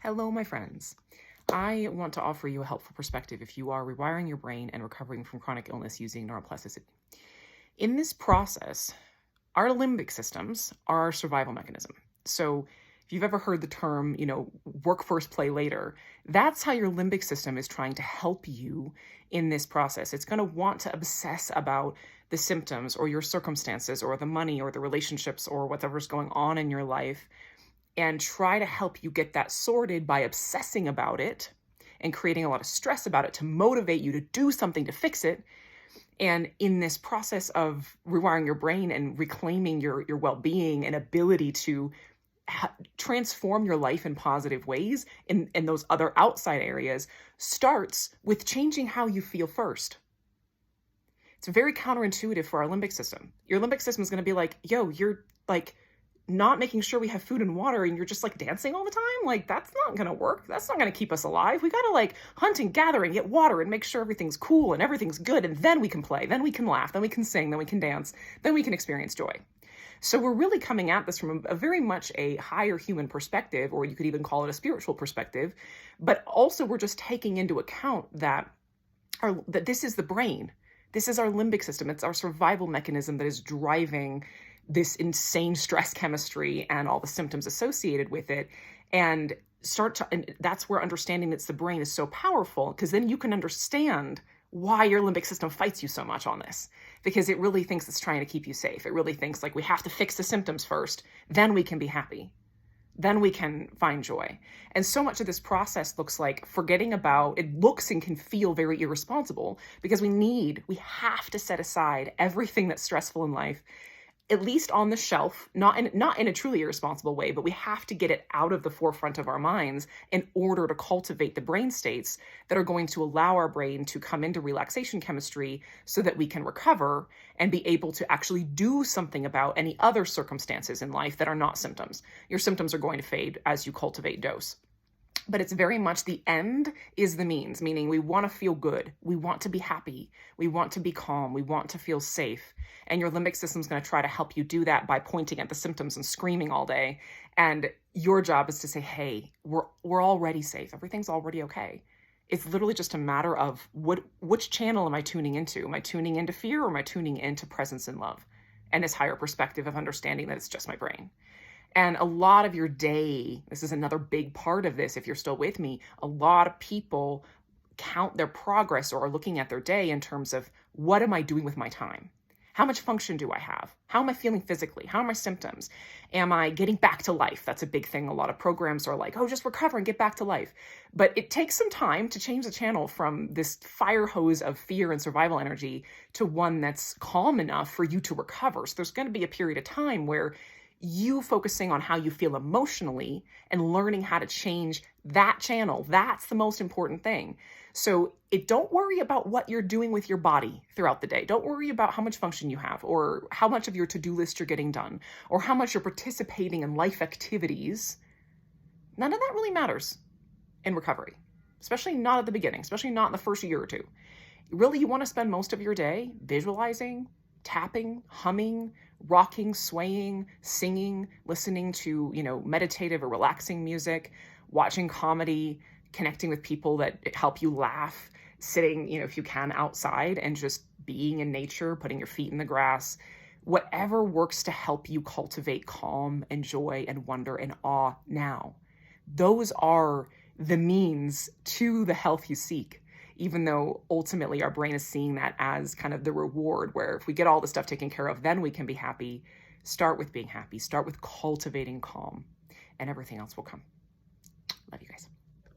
Hello, my friends. I want to offer you a helpful perspective if you are rewiring your brain and recovering from chronic illness using neuroplasticity. In this process, our limbic systems are our survival mechanism. So, if you've ever heard the term, work first, play later, that's how your limbic system is trying to help you in this process. It's going to want to obsess about the symptoms or your circumstances or the money or the relationships or whatever's going on in your life and try to help you get that sorted by obsessing about it and creating a lot of stress about it to motivate you to do something to fix it. And in this process of rewiring your brain and reclaiming your well-being and ability to transform your life in positive ways in those other outside areas starts with changing how you feel first. It's very counterintuitive for our limbic system. Your limbic system is going to be like, yo, you're like not making sure we have food and water and you're just like dancing all the time. Like, that's not going to work. That's not going to keep us alive. We got to like hunt and gather and get water and make sure everything's cool and everything's good. And then we can play, then we can laugh, then we can sing, then we can dance, then we can experience joy. So we're really coming at this from a very much a higher human perspective, or you could even call it a spiritual perspective. But also we're just taking into account that this is the brain. This is our limbic system. It's our survival mechanism that is driving this insane stress chemistry and all the symptoms associated with it. And that's where understanding that it's the brain is so powerful, because then you can understand why your limbic system fights you so much on this, because it really thinks it's trying to keep you safe. It really thinks like we have to fix the symptoms first, then we can be happy. Then we can find joy. And so much of this process looks like forgetting about, it looks and can feel very irresponsible, because we have to set aside everything that's stressful in life, at least on the shelf, not in a truly irresponsible way, but we have to get it out of the forefront of our minds in order to cultivate the brain states that are going to allow our brain to come into relaxation chemistry so that we can recover and be able to actually do something about any other circumstances in life that are not symptoms. Your symptoms are going to fade as you cultivate dose. But it's very much the end is the means, meaning we want to feel good. We want to be happy. We want to be calm. We want to feel safe. And your limbic system is going to try to help you do that by pointing at the symptoms and screaming all day. And your job is to say, hey, we're already safe. Everything's already okay. It's literally just a matter of which channel am I tuning into? Am I tuning into fear, or am I tuning into presence and love? And this higher perspective of understanding that it's just my brain. And a lot of your day, this is another big part of this, if you're still with me, a lot of people count their progress or are looking at their day in terms of, what am I doing with my time? How much function do I have? How am I feeling physically? How are my symptoms? Am I getting back to life? That's a big thing. A lot of programs are like, oh, just recover and get back to life. But it takes some time to change the channel from this fire hose of fear and survival energy to one that's calm enough for you to recover. So there's going to be a period of time where you focusing on how you feel emotionally and learning how to change that channel. That's the most important thing. So don't worry about what you're doing with your body throughout the day. Don't worry about how much function you have, or how much of your to-do list you're getting done, or how much you're participating in life activities. None of that really matters in recovery, especially not at the beginning, especially not in the first year or two. Really, you want to spend most of your day visualizing, tapping, humming, rocking, swaying, singing, listening to, meditative or relaxing music, watching comedy, connecting with people that help you laugh, sitting, if you can, outside and just being in nature, putting your feet in the grass, whatever works to help you cultivate calm and joy and wonder and awe now. Those are the means to the health you seek, even though ultimately our brain is seeing that as kind of the reward, where if we get all the stuff taken care of, then we can be happy. Start with being happy. Start with cultivating calm, and everything else will come.